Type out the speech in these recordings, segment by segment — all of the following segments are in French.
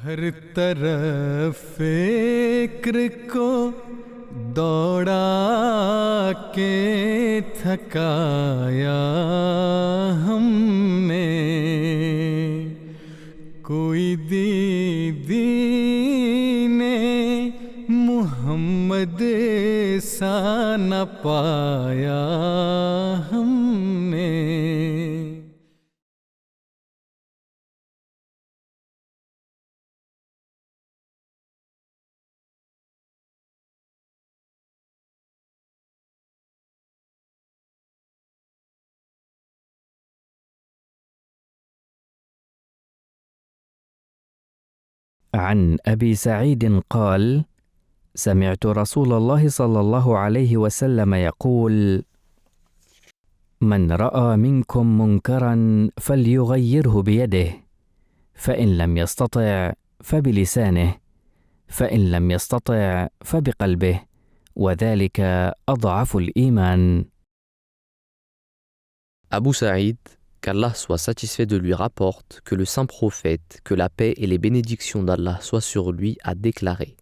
हर तरफ फिक्र को दौड़ा के थकाया हमने, कोई दीदीने मोहम्मद सा न पाया हमने। عن أبي سعيد قال: سمعت رسول الله صلى الله عليه وسلم يقول: من رأى منكم منكرا فليغيره بيده، فإن لم يستطع فبلسانه، فإن لم يستطع فبقلبه، وذلك أضعف الإيمان. Abu Saïd, qu'Allah soit satisfait de lui, rapporte que le saint prophète, que la paix et les bénédictions d'Allah soient sur lui, a déclaré: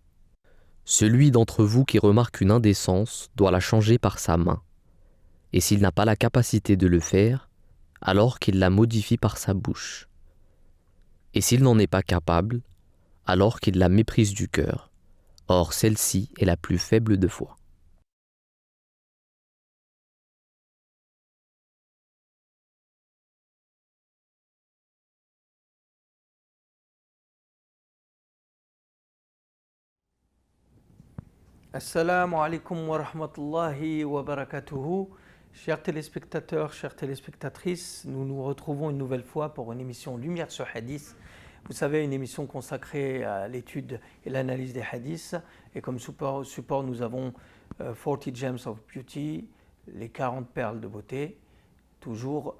celui d'entre vous qui remarque une indécence doit la changer par sa main, et s'il n'a pas la capacité de le faire, alors qu'il la modifie par sa bouche, et s'il n'en est pas capable, alors qu'il la méprise du cœur. Or celle-ci est la plus faible de foi. Assalamu alaikum wa rahmatullahi wa barakatuhu. Chers téléspectateurs, chères téléspectatrices, nous nous retrouvons une nouvelle fois pour une émission Lumière sur Hadith. Vous savez, une émission consacrée à l'étude et l'analyse des hadiths. Et comme support nous avons 40 Gems of Beauty, les 40 perles de beauté, toujours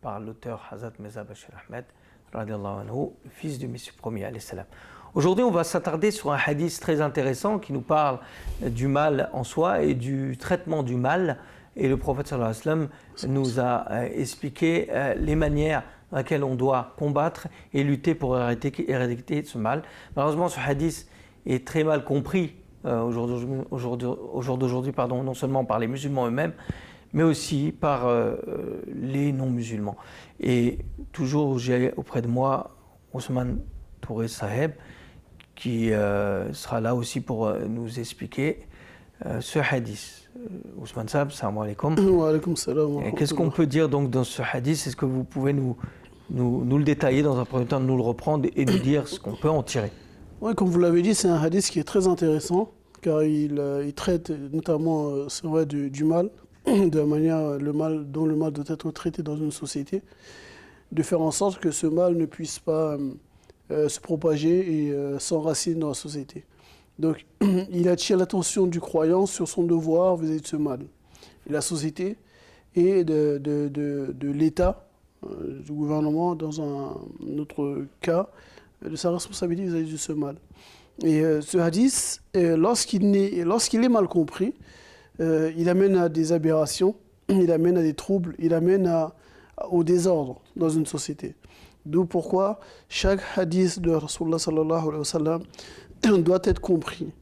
par l'auteur Hazrat Mirza Bashir Ahmed, radiallahu anhu, fils du Messie premier, alayhi salam. Aujourd'hui, on va s'attarder sur un hadith très intéressant qui nous parle du mal en soi et du traitement du mal. Et le prophète sallallahu alayhi wa sallam nous a expliqué les manières dans lesquelles on doit combattre et lutter pour éradiquer ce mal. Malheureusement, ce hadith est très mal compris au jour d'aujourd'hui, non seulement par les musulmans eux-mêmes, mais aussi par les non-musulmans. Et toujours, j'ai auprès de moi Ousmane Touré Saheb, qui sera là aussi pour nous expliquer ce hadith. Ousmane Saheb, salam alaikum. Wa alaikum salam. Qu'est-ce qu'on peut dire donc dans ce hadith? Est-ce que vous pouvez nous le détailler dans un premier temps, nous le reprendre et nous dire ce qu'on peut en tirer? Oui, comme vous l'avez dit, c'est un hadith qui est très intéressant, car il traite notamment c'est vrai, du mal, de la manière dont le mal doit être traité dans une société, de faire en sorte que ce mal ne puisse pas se propager et s'enraciner dans la société. Donc, il attire l'attention du croyant sur son devoir vis-à-vis de ce mal. Et la société et de l'État, du gouvernement, dans un autre cas, de sa responsabilité vis-à-vis de ce mal. Et ce hadith, lorsqu'il est mal compris, il amène à des aberrations, il amène à des troubles, il amène au désordre dans une société. D'où pourquoi chaque hadith de Rasulullah sallallahu alayhi wa sallam doit être compris.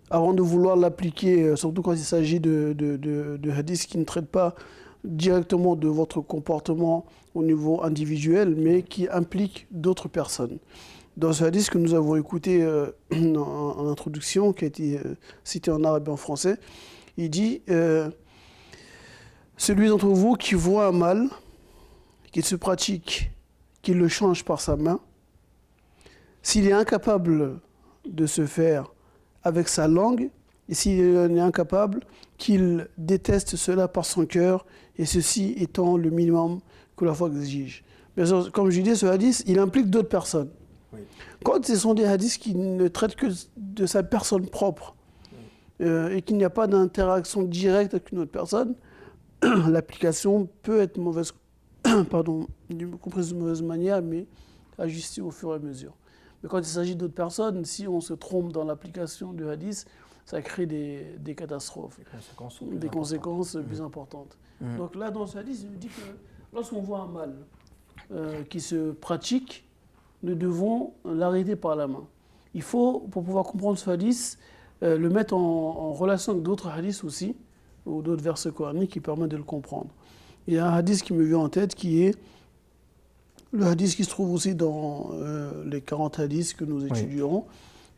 Avant de vouloir l'appliquer, surtout quand il s'agit de hadiths qui ne traitent pas directement de votre comportement au niveau individuel, mais qui impliquent d'autres personnes. Dans ce hadith que nous avons écouté en introduction, qui a été cité en arabe et en français, il dit celui d'entre vous qui voit un mal, qui se pratique, qu'il le change par sa main, s'il est incapable de se faire avec sa langue, et s'il est incapable, qu'il déteste cela par son cœur, et ceci étant le minimum que la foi exige. Bien sûr, comme je disais, ce hadith, il implique d'autres personnes. Oui. Quand ce sont des hadiths qui ne traitent que de sa personne propre, et qu'il n'y a pas d'interaction directe avec une autre personne, l'application peut être mauvaise, comprise de mauvaise manière, mais ajustée au fur et à mesure. Mais quand il s'agit d'autres personnes, si on se trompe dans l'application du hadith, ça crée des catastrophes, des conséquences plus importantes. Donc là, dans ce hadith, il dit que lorsqu'on voit un mal qui se pratique, nous devons l'arrêter par la main. Il faut, pour pouvoir comprendre ce hadith, le mettre en relation avec d'autres hadiths aussi, ou d'autres versets coraniques qui permettent de le comprendre. Il y a un hadith qui me vient en tête qui est le hadith qui se trouve aussi dans les 40 hadiths que nous étudierons.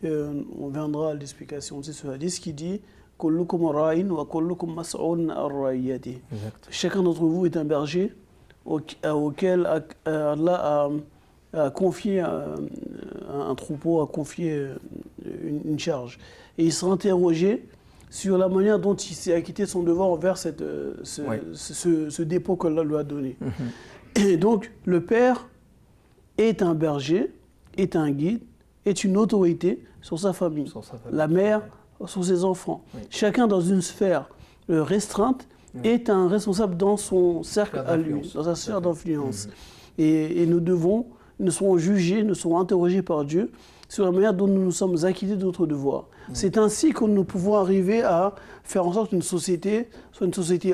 On viendra à l'explication de ce hadith qui dit « Kullukum ra'in wa kullukum mas'oun ar-ra'iyati » Chacun d'entre vous est un berger auquel Allah a confié un troupeau, a confié une charge. Et il sera interrogé sur la manière dont il s'est acquitté de son devoir envers ce dépôt qu'Allah lui a donné. Et donc, le père est un berger, est un guide, est une autorité sur sa famille. La mère sur ses enfants. Chacun dans une sphère restreinte est un responsable dans son cercle à lui, dans sa sphère d'influence. Et nous serons jugés, nous serons interrogés par Dieu sur la manière dont nous nous sommes acquittés de notre devoir. C'est ainsi que nous pouvons arriver à faire en sorte qu'une société soit une société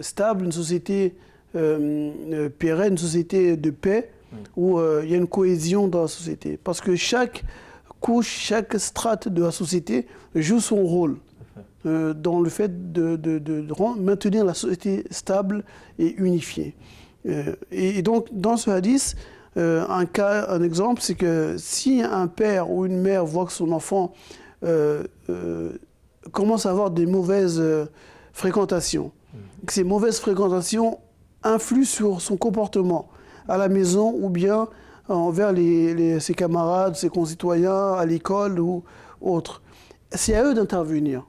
stable, une société pérenne, une société de paix, où il y a une cohésion dans la société. Parce que chaque couche, chaque strate de la société joue son rôle dans le fait de maintenir la société stable et unifiée. Et donc, dans ce hadith, un exemple, c'est que si un père ou une mère voit que son enfant commence à avoir des mauvaises fréquentations, que ces mauvaises fréquentations influent sur son comportement à la maison ou bien envers ses camarades, ses concitoyens, à l'école ou autres, c'est à eux d'intervenir.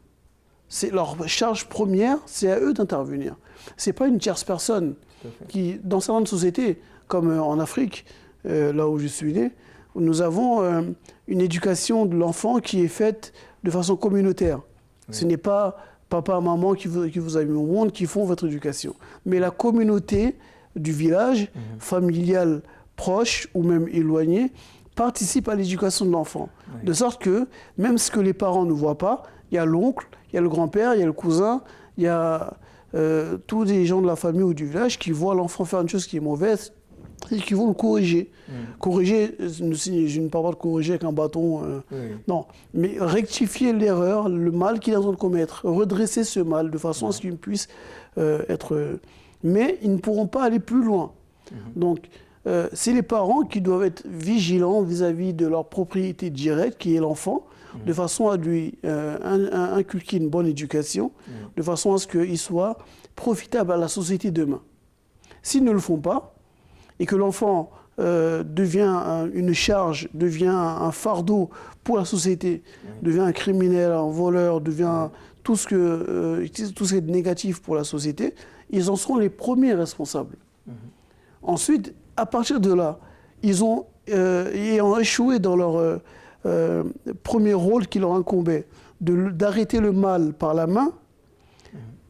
C'est leur charge première, c'est à eux d'intervenir. Ce n'est pas une tierce personne qui, dans certaines sociétés, comme en Afrique, là où je suis né, nous avons une éducation de l'enfant qui est faite de façon communautaire. Ce n'est pas papa, maman qui vous a mis au monde qui font votre éducation, mais la communauté du village, familiale, proche ou même éloignée, participe à l'éducation de l'enfant. De sorte que, même ce que les parents ne voient pas, il y a l'oncle, il y a le grand-père, il y a le cousin, il y a tous les gens de la famille ou du village qui voient l'enfant faire une chose qui est mauvaise et qui vont le corriger. Corriger, je ne parle pas de corriger avec un bâton, non, mais rectifier l'erreur, le mal qu'il est en train de commettre, redresser ce mal de façon à ce qu'il puisse être... Mais ils ne pourront pas aller plus loin. Donc, c'est les parents qui doivent être vigilants vis-à-vis de leur propriété directe, qui est l'enfant, de façon à lui inculquer une bonne éducation, de façon à ce qu'il soit profitable à la société demain. S'ils ne le font pas, et que l'enfant devient une charge, devient un fardeau pour la société, devient un criminel, un voleur, devient tout ce qui est négatif pour la société, ils en seront les premiers responsables. Ensuite, à partir de là, ayant échoué dans leur premier rôle qui leur incombait, d'arrêter le mal par la main,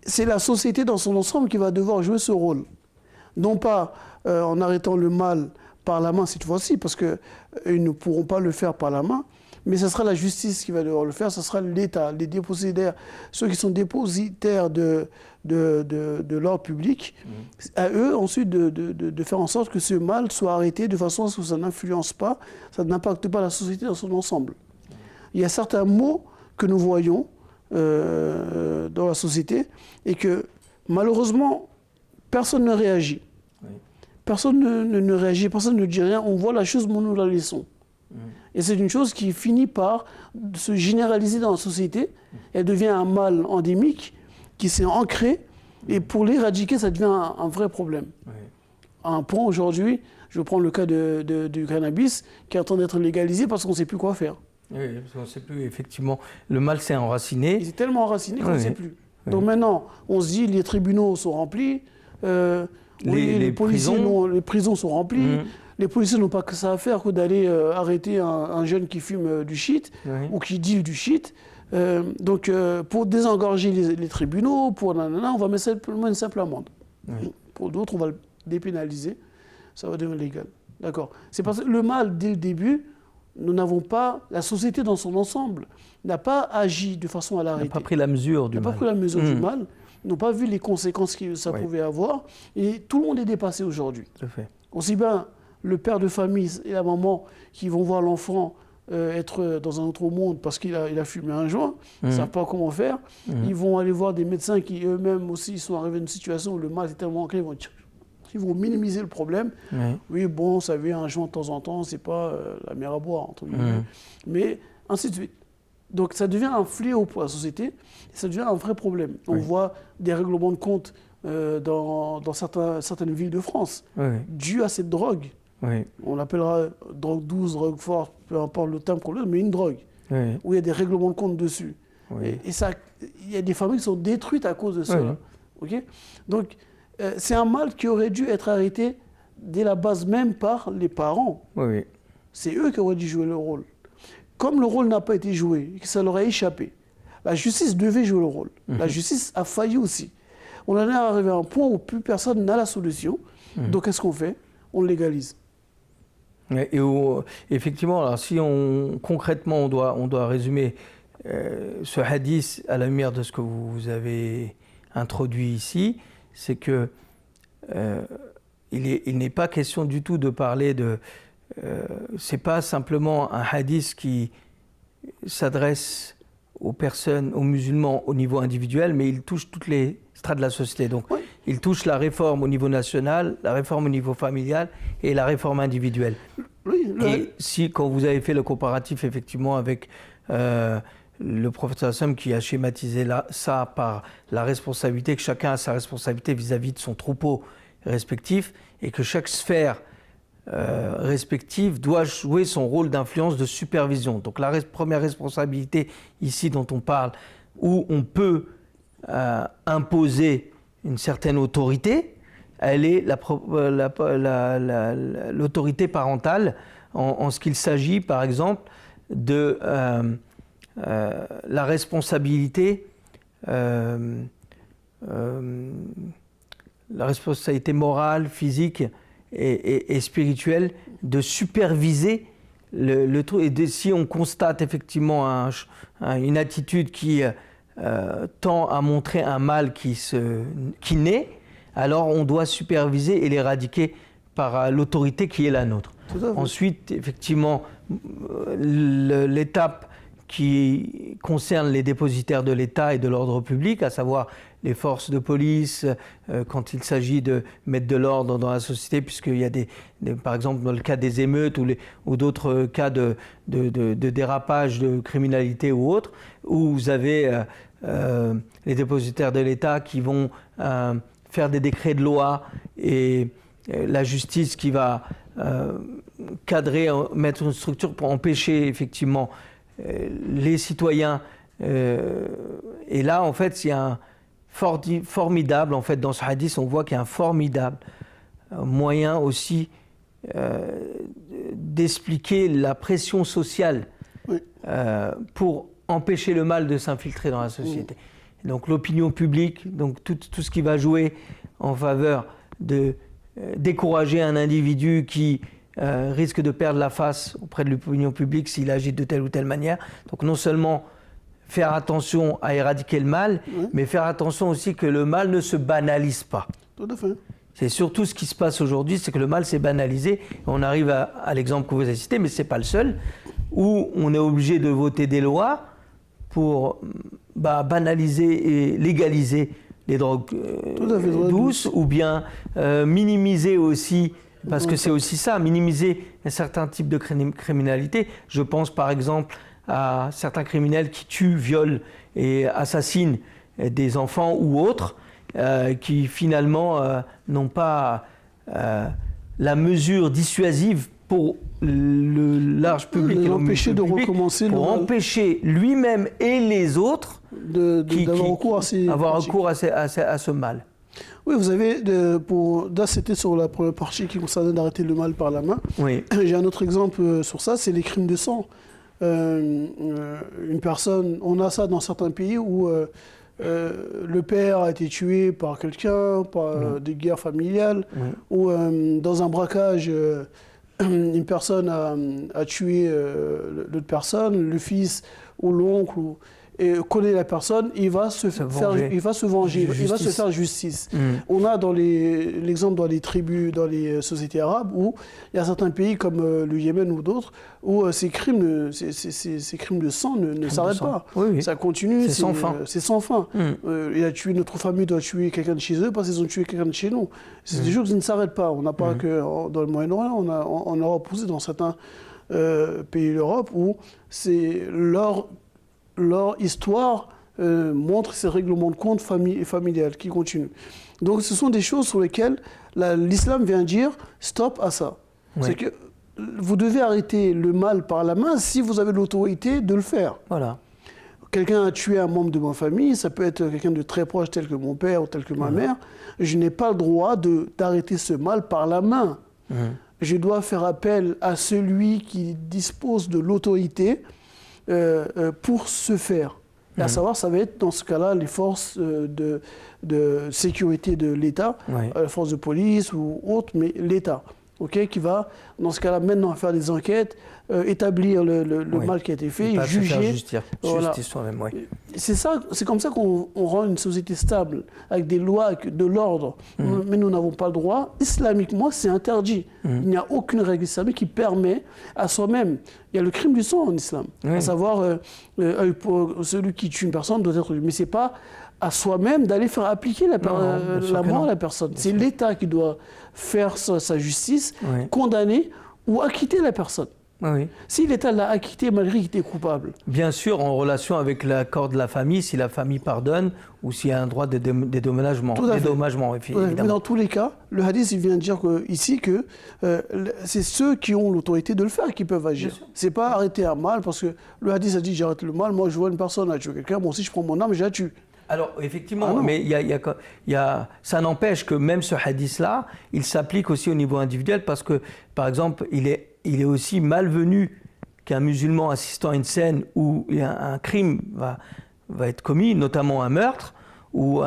c'est la société dans son ensemble qui va devoir jouer ce rôle. Non pas en arrêtant le mal par la main cette fois-ci, parce qu'ils ne pourront pas le faire par la main, mais ce sera la justice qui va devoir le faire, ce sera l'État, les dépositaires, ceux qui sont dépositaires de l'ordre public, à eux ensuite de faire en sorte que ce mal soit arrêté de façon à ce que ça n'influence pas, ça n'impacte pas la société dans son ensemble. Il y a certains mots que nous voyons dans la société et que malheureusement personne ne réagit. Personne ne réagit, personne ne dit rien, on voit la chose mais nous la laissons. Et c'est une chose qui finit par se généraliser dans la société. Elle devient un mal endémique qui s'est ancré. Et pour l'éradiquer, ça devient un vrai problème. À un point aujourd'hui, je prends le cas du cannabis qui est en train d'être légalisé parce qu'on ne sait plus quoi faire. Oui, parce qu'on ne sait plus, effectivement. Le mal s'est enraciné. Il s'est tellement enraciné qu'on ne sait plus. Donc maintenant, on se dit les tribunaux sont remplis, les prisons sont remplies. Les policiers n'ont pas que ça à faire que d'aller arrêter un jeune qui fume du shit ou qui deal du shit. Donc, pour désengorger les tribunaux, on va mettre simplement une simple amende. Pour d'autres, on va le dépénaliser. Ça va devenir légal. D'accord. C'est parce que le mal, dès le début, nous n'avons pas... La société dans son ensemble n'a pas agi de façon à l'arrêter. N'a pas pris la mesure du mal. N'a pas pris la mesure du mal. N'ont pas vu les conséquences que ça pouvait avoir. Et tout le monde est dépassé aujourd'hui. Tout à fait. Aussi bien le père de famille et la maman qui vont voir l'enfant être dans un autre monde parce qu'il a fumé un joint, ils ne savent pas comment faire. Ils vont aller voir des médecins qui eux-mêmes aussi sont arrivés à une situation où le mal est tellement ancré, ils vont minimiser le problème. Oui, bon, ça fait un joint de temps en temps, c'est pas la mer à boire, entre guillemets. Mais ainsi de suite. Donc ça devient un fléau pour la société, et ça devient un vrai problème. On voit des règlements de compte dans certaines villes de France, dus à cette drogue. On l'appellera drogue douce, drogue forte, peu importe le terme qu'on donne, mais une drogue, où il y a des règlements de compte dessus. Et ça, il y a des familles qui sont détruites à cause de ça. Okay. Donc, c'est un mal qui aurait dû être arrêté dès la base même par les parents. C'est eux qui auraient dû jouer le rôle. Comme le rôle n'a pas été joué, que ça leur a échappé, la justice devait jouer le rôle. La justice a failli aussi. On en est arrivé à un point où plus personne n'a la solution. Donc, qu'est-ce qu'on fait? On légalise. Et effectivement, alors si concrètement on doit résumer ce hadith à la lumière de ce que vous avez introduit ici, c'est que il n'est pas question du tout de parler de... c'est pas simplement un hadith qui s'adresse aux personnes, aux musulmans au niveau individuel, mais il touche toutes les strates de la société. Donc il touche la réforme au niveau national, la réforme au niveau familial et la réforme individuelle. Et si, quand vous avez fait le comparatif effectivement avec le prophète Hassan qui a schématisé ça par la responsabilité, que chacun a sa responsabilité vis-à-vis de son troupeau respectif et que chaque sphère respective doit jouer son rôle d'influence, de supervision. Donc la première responsabilité ici dont on parle, où on peut imposer une certaine autorité, elle est l'autorité parentale en ce qu'il s'agit par exemple de la responsabilité morale, physique et spirituelle de superviser le truc. Et si on constate effectivement une attitude qui tend à montrer un mal qui naît, alors on doit superviser et l'éradiquer par l'autorité qui est la nôtre. Ensuite, effectivement, l'étape qui concerne les dépositaires de l'État et de l'ordre public, à savoir les forces de police, quand il s'agit de mettre de l'ordre dans la société, puisqu'il y a par exemple dans le cas des émeutes ou d'autres cas de dérapage, de criminalité ou autre, où vous avez les dépositaires de l'État qui vont faire des décrets de loi et la justice qui va cadrer, mettre une structure pour empêcher effectivement les citoyens. Et là, en fait, il y a un formidable, en fait, dans ce hadith, on voit qu'il y a un formidable moyen aussi d'expliquer la pression sociale pour empêcher le mal de s'infiltrer dans la société. Donc l'opinion publique, donc tout ce qui va jouer en faveur de décourager un individu qui risque de perdre la face auprès de l'opinion publique s'il agit de telle ou telle manière. Donc non seulement faire attention à éradiquer le mal, mais faire attention aussi que le mal ne se banalise pas. Tout à fait. C'est surtout ce qui se passe aujourd'hui, c'est que le mal s'est banalisé. On arrive à l'exemple que vous avez cité, mais ce n'est pas le seul, où on est obligé de voter des lois pour banaliser et légaliser les drogues douces, ou bien minimiser aussi, parce que c'est aussi ça, minimiser un certain type de criminalité. Je pense par exemple à certains criminels qui tuent, violent et assassinent des enfants ou autres, qui finalement n'ont pas la mesure dissuasive pour le large public, l'empêcher de recommencer, pour empêcher lui-même et les autres d'avoir recours à ce mal. Oui, vous avez, là c'était sur la première partie qui concernait d'arrêter le mal par la main. Oui. J'ai un autre exemple sur ça, c'est les crimes de sang. Une personne, on a ça dans certains pays où le père a été tué par quelqu'un, par des guerres familiales, ou dans un braquage, une personne a tué l'autre personne, le fils ou l'oncle. et connaît la personne, il va se venger, il va se faire justice. On a dans l'exemple dans les tribus, dans les sociétés arabes, où il y a certains pays comme le Yémen ou d'autres, où ces crimes de sang ne s'arrêtent pas. Oui. Ça continue, c'est sans fin. C'est sans fin. Il a tué notre famille, doit tuer quelqu'un de chez eux parce qu'ils ont tué quelqu'un de chez nous. C'est des choses qui ne s'arrêtent pas. On n'a pas que dans le Moyen-Orient, on a en Europe aussi, dans certains pays d'Europe, où c'est leur histoire montre ces règlements de compte familiales qui continuent. Donc ce sont des choses sur lesquelles l'islam vient dire stop à ça. Oui. C'est que vous devez arrêter le mal par la main si vous avez l'autorité de le faire. Voilà. Quelqu'un a tué un membre de ma famille, ça peut être quelqu'un de très proche tel que mon père ou tel que ma mère, je n'ai pas le droit d'arrêter ce mal par la main. Je dois faire appel à celui qui dispose de l'autorité pour ce faire. Et à savoir, ça va être dans ce cas-là les forces de sécurité de l'État, les forces de police ou autres, mais l'État, qui va, dans ce cas-là, maintenant faire des enquêtes, établir le mal qui a été fait, juger. Justice soi-même, C'est comme ça qu'on rend une société stable, avec des lois, de l'ordre. Mais nous n'avons pas le droit. Islamiquement, c'est interdit. Il n'y a aucune règle islamique qui permet à soi-même. Il y a le crime du sang en islam. À savoir, celui qui tue une personne doit être... Mais ce n'est pas à soi-même d'aller faire appliquer la mort à la personne. C'est l'État qui doit faire sa justice, condamner ou acquitter la personne. Si l'État l'a acquitté malgré qu'il était coupable. Bien sûr, en relation avec l'accord de la famille, si la famille pardonne ou s'il y a un droit de dédommagement, évidemment. Mais dans tous les cas, le hadith il vient dire ici que c'est ceux qui ont l'autorité de le faire qui peuvent agir. C'est pas arrêter un mal, parce que le hadith a dit j'arrête le mal, moi je vois une personne a tué quelqu'un, moi aussi je prends mon arme, je la tue. Alors, effectivement, mais ça n'empêche que même ce hadith-là, il s'applique aussi au niveau individuel parce que, par exemple, il est aussi malvenu qu'un musulman assistant à une scène où un crime va être commis, notamment un meurtre, ou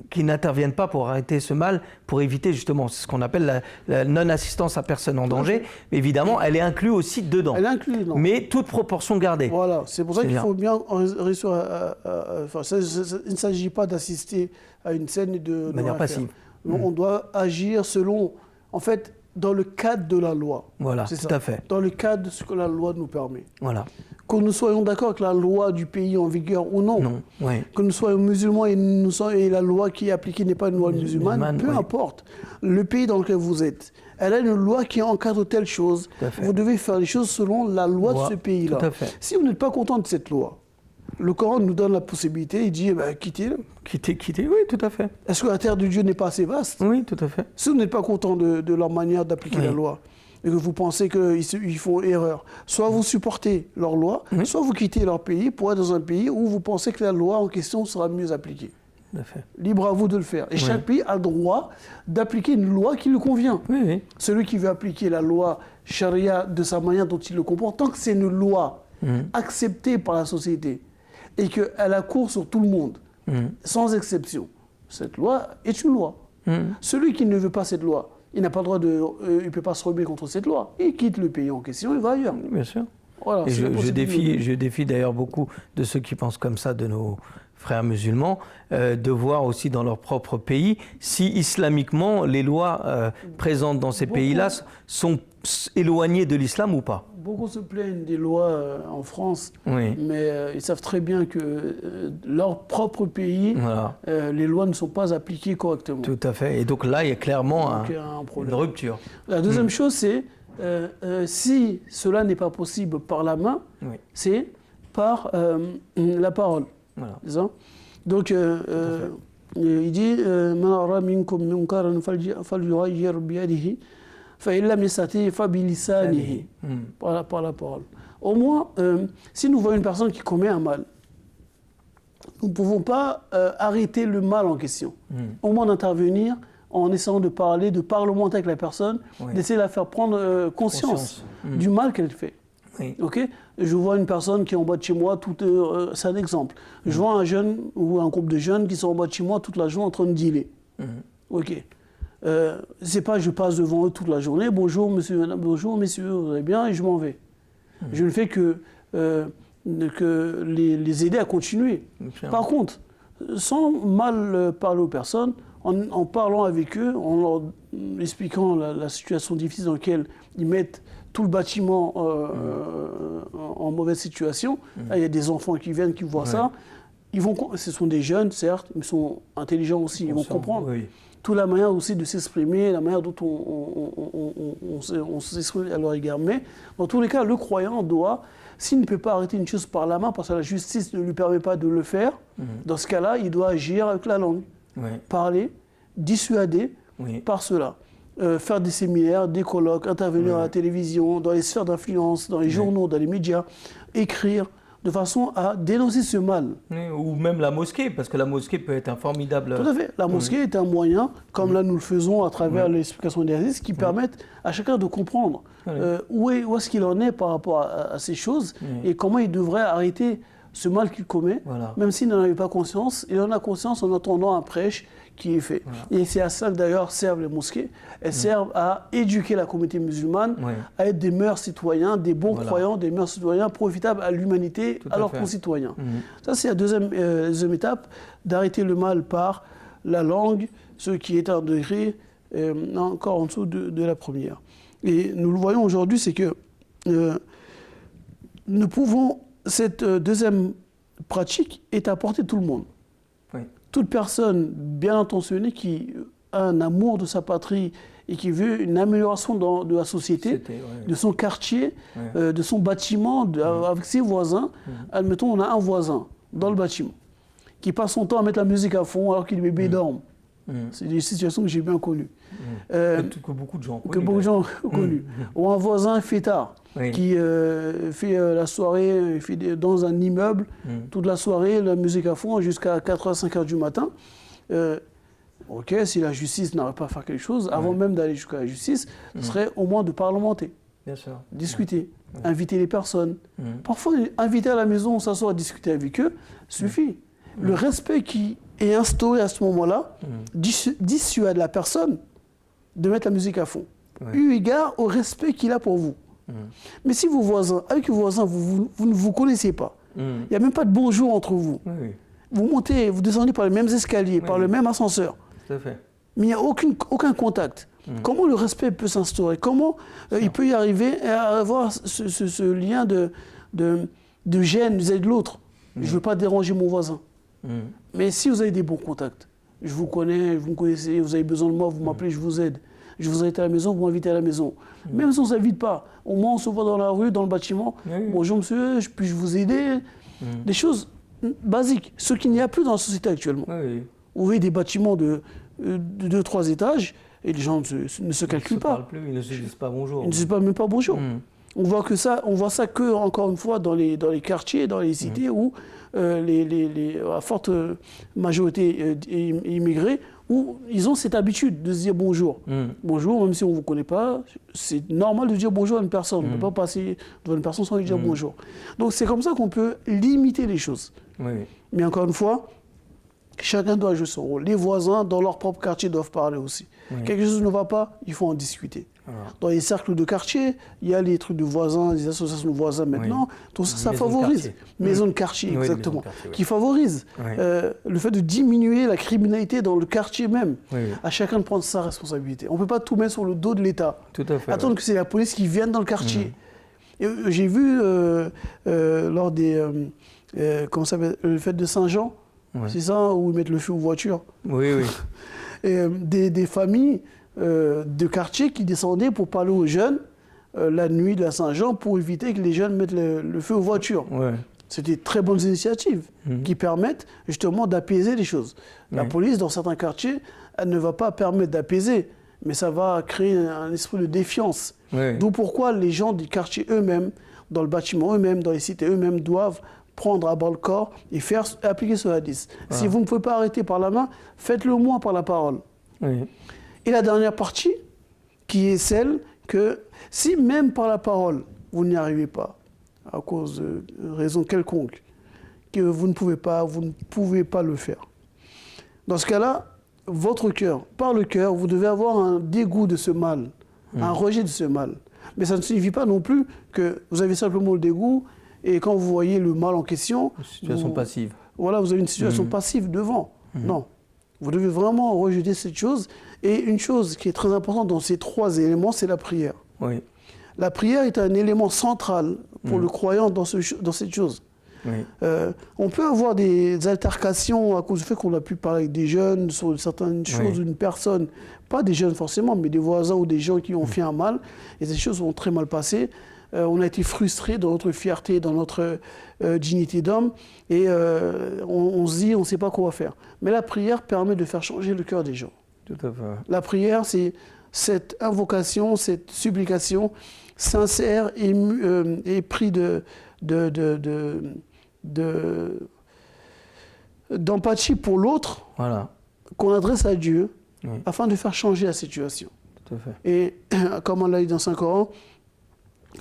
qui n'interviennent pas pour arrêter ce mal, pour éviter justement ce qu'on appelle la non-assistance à personne en danger. Mais évidemment, elle est inclue aussi dedans. Elle est inclue dedans. Mais toute proportion gardée. Voilà, c'est pour ça qu'il faut bien réussir il ne s'agit pas d'assister à une scène de manière passive. On doit agir selon, en fait, dans le cadre de la loi. Voilà, tout à fait. Dans le cadre de ce que la loi nous permet. Voilà. Que nous soyons d'accord avec la loi du pays en vigueur ou non. Que nous soyons musulmans et la loi qui est appliquée n'est pas une loi musulmane, peu importe. Le pays dans lequel vous êtes, elle a une loi qui encadre telle chose. Vous devez faire les choses selon la loi de ce pays-là. Si vous n'êtes pas content de cette loi, le Coran nous donne la possibilité, il dit quittez-le. Quittez, oui, tout à fait. Est-ce que la terre de Dieu n'est pas assez vaste? Oui, tout à fait. Si vous n'êtes pas content de leur manière d'appliquer la loi, et que vous pensez qu'ils font erreur, soit vous supportez leur loi, soit vous quittez leur pays pour être dans un pays où vous pensez que la loi en question sera mieux appliquée. Tout à fait. Libre à vous de le faire. Et chaque pays a le droit d'appliquer une loi qui lui convient. Celui qui veut appliquer la loi charia de sa manière dont il le comprend, tant que c'est une loi acceptée par la société et qu'elle accourt sur tout le monde, sans exception, cette loi est une loi. Celui qui ne veut pas cette loi, il n'a pas le droit il ne peut pas se rebeller contre cette loi. Il quitte le pays en question, il va ailleurs. Bien sûr. Voilà, et je défie d'ailleurs beaucoup de ceux qui pensent comme ça de nos frères musulmans, de voir aussi dans leur propre pays si islamiquement les lois présentes dans ces pays-là sont éloignées de l'islam ou pas. Beaucoup se plaignent des lois en France, mais ils savent très bien que leur propre pays, les lois ne sont pas appliquées correctement. Tout à fait. Et donc là, il y a clairement une rupture. La deuxième chose, c'est si cela n'est pas possible par la main, c'est par la parole. Voilà. Donc, il dit Man ara minkum munkaran falyughayyir biyadihi fa in lam yastati fa bilisanihi, par la parole. Au moins, si nous voyons une personne qui commet un mal, nous ne pouvons pas arrêter le mal en question. Au moins d'intervenir en essayant de parler, de parlementer avec la personne, d'essayer de la faire prendre conscience du mal qu'elle fait. Okay, je vois une personne qui est en bas de chez moi, c'est un exemple. Je vois un jeune ou un groupe de jeunes qui sont en bas de chez moi toute la journée en train de dealer. C'est pas je passe devant eux toute la journée, bonjour monsieur, madame, bonjour messieurs, vous allez bien, et je m'en vais. Je ne fais que que les aider à continuer. Par contre, sans mal parler aux personnes, en parlant avec eux, en leur expliquant la situation difficile dans laquelle ils mettent tout le bâtiment en mauvaise situation. Là, il y a des enfants qui viennent, qui voient ça. Ce sont des jeunes, certes, mais ils sont intelligents aussi, ils vont comprendre. Toute la manière aussi de s'exprimer, la manière dont on s'exprime à leur égard. Mais dans tous les cas, le croyant doit, s'il ne peut pas arrêter une chose par la main, parce que la justice ne lui permet pas de le faire, dans ce cas-là, il doit agir avec la langue. Parler, dissuader par cela. Faire des séminaires, des colloques, intervenir à la télévision, dans les sphères d'influence, dans les journaux, dans les médias, écrire, de façon à dénoncer ce mal. Ou même la mosquée, parce que la mosquée peut être un formidable... Tout à fait. La mosquée est un moyen, comme là nous le faisons à travers l'explication des hadiths, qui permettent à chacun de comprendre où est-ce qu'il en est par rapport à ces choses et comment il devrait arrêter ce mal qu'il commet, même s'il n'en avait pas conscience. Il en a conscience en entendant un prêche qui est fait. Et c'est à ça que d'ailleurs servent les mosquées. Elles servent à éduquer la communauté musulmane, à être des meilleurs citoyens, des bons croyants, des meilleurs citoyens profitables à l'humanité, à leurs concitoyens. Ça, c'est la deuxième étape, d'arrêter le mal par la langue, ce qui est un degré encore en dessous de la première. Et nous le voyons aujourd'hui, c'est que nous pouvons, cette deuxième pratique est à portée de tout le monde. Toute personne bien intentionnée qui a un amour de sa patrie et qui veut une amélioration de la société, de son quartier, de son bâtiment, avec ses voisins. Admettons, on a un voisin dans le bâtiment qui passe son temps à mettre la musique à fond alors que les bébés dorment. C'est des situations que j'ai bien connues. Que beaucoup de gens ont connues. Ou un voisin fêtard qui fait la soirée dans un immeuble, toute la soirée, la musique à fond jusqu'à 4h, 5h du matin. Ok, si la justice n'arrive pas à faire quelque chose, avant même d'aller jusqu'à la justice, ce serait au moins de parlementer, discuter, inviter les personnes. Parfois, inviter à la maison, s'asseoir, discuter avec eux, suffit. Le respect qui est instauré à ce moment-là dissuade la personne de mettre la musique à fond, eu égard au respect qu'il a pour vous. Mais si avec vos voisins, vous ne vous connaissez pas, il n'y a même pas de bonjour entre vous. Vous montez, vous descendez par les mêmes escaliers, par le même ascenseur. Tout à fait. Mais il n'y a aucun contact. Comment le respect peut s'instaurer? Comment il peut y arriver à avoir ce lien de gêne vis-à-vis de l'autre? Je ne veux pas déranger mon voisin. Mais si vous avez des bons contacts, je vous connais, vous me connaissez, vous avez besoin de moi, vous m'appelez, je vous aide. Je vous invite à la maison, vous m'invitez à la maison. Même si on ne s'invite pas, au moins on se voit dans la rue, dans le bâtiment. Bonjour monsieur, puis-je vous aider? Des choses basiques, ce qu'il n'y a plus dans la société actuellement. Vous voyez des bâtiments de 2-3 étages et les gens ne se calculent pas. Ils ne se disent pas bonjour. Ils ne se disent même pas bonjour. On voit ça que, encore une fois, dans les quartiers, dans les cités où la forte majorité immigrée, où ils ont cette habitude de se dire bonjour. Bonjour, même si on ne vous connaît pas, c'est normal de dire bonjour à une personne. On ne peut pas passer devant une personne sans lui dire bonjour. Donc c'est comme ça qu'on peut limiter les choses. Mais encore une fois, chacun doit jouer son rôle. Les voisins, dans leur propre quartier, doivent parler aussi. Quelque chose ne va pas, il faut en discuter. Dans les cercles de quartier, il y a les trucs de voisins, des associations de voisins maintenant. Tout ça, ça favorise. Maisons de quartier, exactement. Qui favorise le fait de diminuer la criminalité dans le quartier même. À chacun de prendre sa responsabilité. On ne peut pas tout mettre sur le dos de l'État. Attendre que c'est la police qui vienne dans le quartier. J'ai vu lors des... comment ça s'appelle, le fête de Saint-Jean, c'est ça, où ils mettent le feu aux voitures. Et, des familles de quartier qui descendaient pour parler aux jeunes la nuit de la Saint-Jean pour éviter que les jeunes mettent le feu aux voitures. C'était de très bonnes initiatives qui permettent justement d'apaiser les choses. La police, dans certains quartiers, elle ne va pas permettre d'apaiser, mais ça va créer un esprit de défiance. D'où pourquoi les gens du quartier eux-mêmes, dans le bâtiment eux-mêmes, dans les cités eux-mêmes, doivent prendre à bras le corps et appliquer ce hadith. Si vous ne pouvez pas arrêter par la main, faites-le au moins par la parole. Et la dernière partie, qui est celle que si même par la parole, vous n'y arrivez pas, à cause de raison quelconque, que vous ne pouvez pas le faire. Dans ce cas-là, votre cœur, par le cœur, vous devez avoir un dégoût de ce mal, un rejet de ce mal. Mais ça ne signifie pas non plus que vous avez simplement le dégoût Et quand vous voyez le mal en question, Une situation passive. voilà, vous avez une situation passive devant. Non. Vous devez vraiment rejeter cette chose. Et une chose qui est très importante dans ces 3 éléments, c'est la prière. Oui. La prière est un élément central pour le croyant dans cette chose. Oui. On peut avoir des altercations à cause du fait qu'on a pu parler avec des jeunes sur certaines choses, une personne, pas des jeunes forcément, mais des voisins ou des gens qui ont fait un mal, et ces choses ont très mal passé. On a été frustrés dans notre fierté, dans notre dignité d'homme, et on se dit, on ne sait pas quoi faire. Mais la prière permet de faire changer le cœur des gens. Tout à fait. La prière, c'est cette invocation, cette supplication sincère et pris d'empathie pour l'autre, Voilà. qu'on adresse à Dieu Oui. afin de faire changer la situation. Tout à fait. Et comme on l'a dit dans Saint-Coran,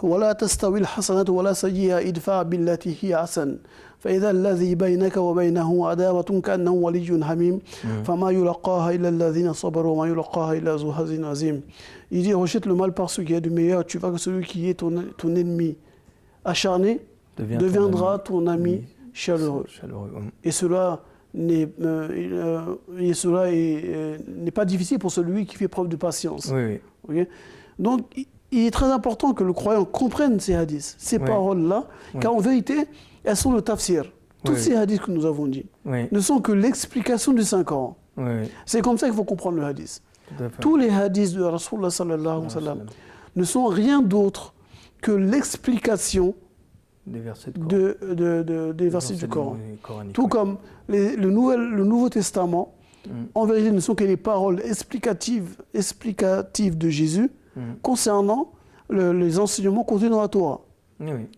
ولا تستوي الحسنة ولا سيئة ادفع بالتي هي أحسن فإذا الذي بينك وبينه عداوة كأنه ولي حميم فما يلقاها إلا الذين صبروا وما يلقاها إلا ذو حظ عظيم. Il dit rejette le mal par ce qui est du meilleur, tu vois que celui qui est ton ennemi acharné deviendra ton ami chaleureux. Et cela n'est pas difficile pour celui qui fait preuve de patience. Oui, oui. Okay? Donc, il est très important que le croyant comprenne ces hadiths, ces paroles-là, car en vérité, elles sont le tafsir. Tous ces hadiths que nous avons dit ne sont que l'explication du Saint-Coran. C'est comme ça qu'il faut comprendre le hadith. Tous les hadiths de Rasulullah sallallahu alayhi wa sallam ne sont rien d'autre que l'explication des versets du Coran. Tout comme le Nouveau Testament, en vérité, ne sont que les paroles explicatives de Jésus concernant les enseignements contenus dans la Torah. Oui.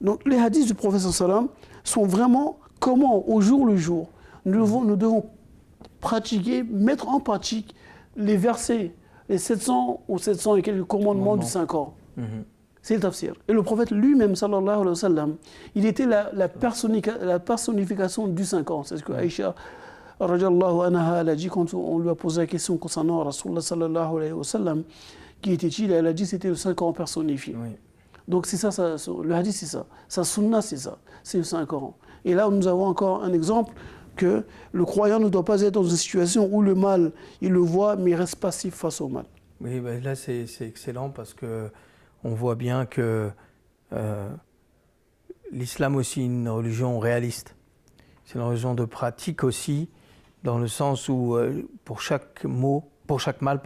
Donc les hadiths du prophète sallam sont vraiment comment, au jour le jour, nous devons pratiquer, mettre en pratique les versets, les 700 ou 700 et quelques commandements du Saint-Coran. C'est le tafsir. Et le prophète lui-même, sallallahu alayhi wa sallam, il était la personnification du Saint-Coran. C'est ce que Aïcha radiallahu anha, elle a dit quand on lui a posé la question concernant Rasulullah sallallahu alayhi wa sallam, qui était-il? Elle a dit c'était le Saint-Coran personnifié. Oui. Donc c'est ça, le hadith c'est ça. Sa sunna c'est ça, c'est le Saint-Coran. Et là nous avons encore un exemple que le croyant ne doit pas être dans une situation où le mal, il le voit, mais il reste passif face au mal. Oui, ben là c'est excellent parce que on voit bien que l'islam aussi est une religion réaliste. C'est une religion de pratique aussi, dans le sens où pour chaque mal,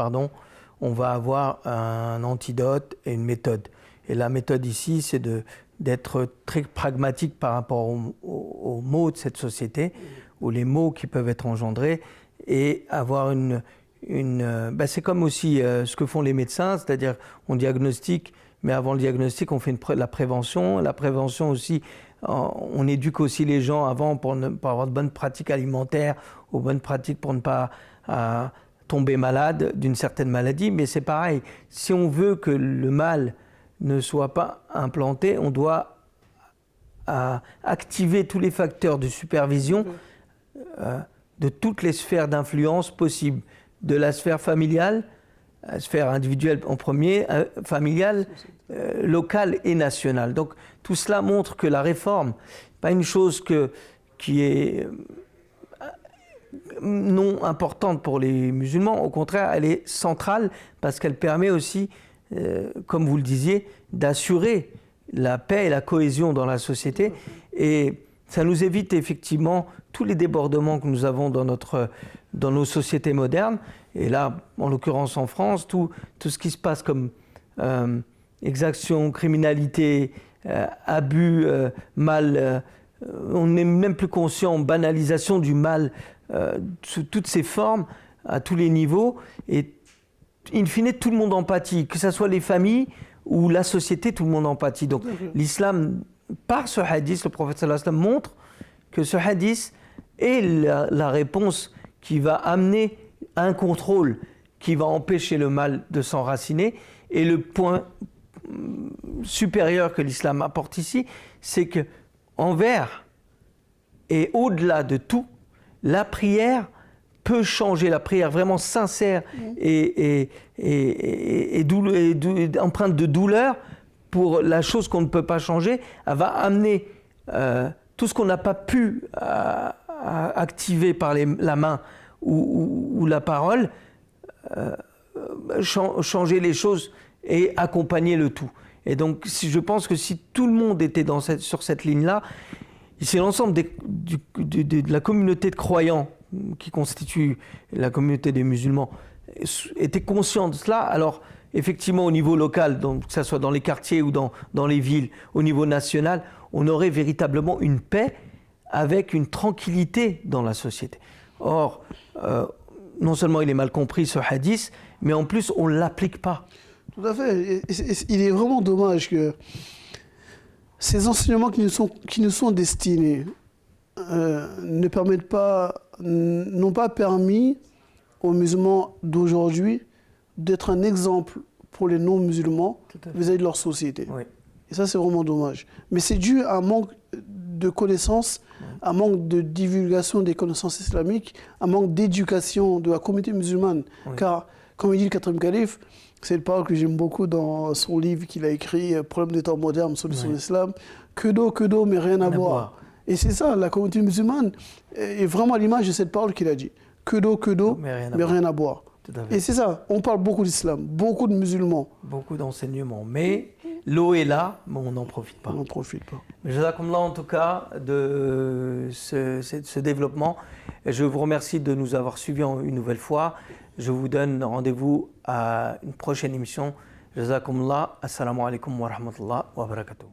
on va avoir un antidote et une méthode. Et la méthode ici, c'est d'être très pragmatique par rapport aux maux de cette société, ou les maux qui peuvent être engendrés, et avoir c'est comme aussi ce que font les médecins, c'est-à-dire on diagnostique, mais avant le diagnostic, on fait la prévention. La prévention aussi, on éduque aussi les gens avant pour avoir de bonnes pratiques alimentaires, ou bonnes pratiques pour ne pas tomber malade d'une certaine maladie. Mais c'est pareil, si on veut que le mal ne soit pas implanté, on doit activer tous les facteurs de supervision de toutes les sphères d'influence possibles, de la sphère familiale, la sphère individuelle en premier, familiale, locale et nationale. Donc tout cela montre que la réforme, pas une chose qui est non importante pour les musulmans, au contraire, elle est centrale parce qu'elle permet aussi, comme vous le disiez, d'assurer la paix et la cohésion dans la société. Et ça nous évite effectivement tous les débordements que nous avons dans nos sociétés modernes. Et là, en l'occurrence en France, tout ce qui se passe comme exactions, criminalité, abus, mal, on n'est même plus conscient, banalisation du mal sous toutes ses formes, à tous les niveaux. Et in fine, tout le monde en pâtit, que ce soit les familles ou la société, tout le monde en pâtit. Donc l'islam, par ce hadith, le prophète sallallahu alayhi wa sallam montre que ce hadith est la réponse qui va amener un contrôle qui va empêcher le mal de s'enraciner. Et le point supérieur que l'islam apporte ici, c'est que envers et au-delà de tout, la prière peut changer, la prière vraiment sincère et empreinte de douleur pour la chose qu'on ne peut pas changer, elle va amener tout ce qu'on n'a pas pu activer par la main ou la parole, changer les choses et accompagner le tout. Et donc je pense que si tout le monde était sur cette ligne-là, c'est l'ensemble de la communauté de croyants qui constitue la communauté des musulmans était conscient de cela, alors effectivement au niveau local, donc, que ce soit dans les quartiers ou dans les villes, au niveau national, on aurait véritablement une paix avec une tranquillité dans la société. Or, non seulement il est mal compris ce hadith, mais en plus on ne l'applique pas. Tout à fait. Il est vraiment dommage que ces enseignements qui nous sont destinés n'ont pas permis aux musulmans d'aujourd'hui d'être un exemple pour les non-musulmans vis-à-vis de leur société. Oui. Et ça, c'est vraiment dommage. Mais c'est dû à un manque de connaissances, un manque de divulgation des connaissances islamiques, un manque d'éducation de la communauté musulmane. Oui. Car, comme il dit le quatrième calife, c'est une parole que j'aime beaucoup dans son livre qu'il a écrit, Problème des temps modernes, solution de l'islam, que d'eau, mais rien à boire. Et c'est ça, la communauté musulmane est vraiment à l'image de cette parole qu'il a dit. Que d'eau, mais rien à boire. Et c'est ça, on parle beaucoup d'islam, beaucoup de musulmans. Beaucoup d'enseignements, mais l'eau est là, mais on n'en profite pas. On n'en profite pas. Jazakumullah en tout cas de ce développement. Et je vous remercie de nous avoir suivis une nouvelle fois. Je vous donne rendez-vous à une prochaine émission. Jazakumullah. Assalamu alaikum wa rahmatullah wa barakatuh.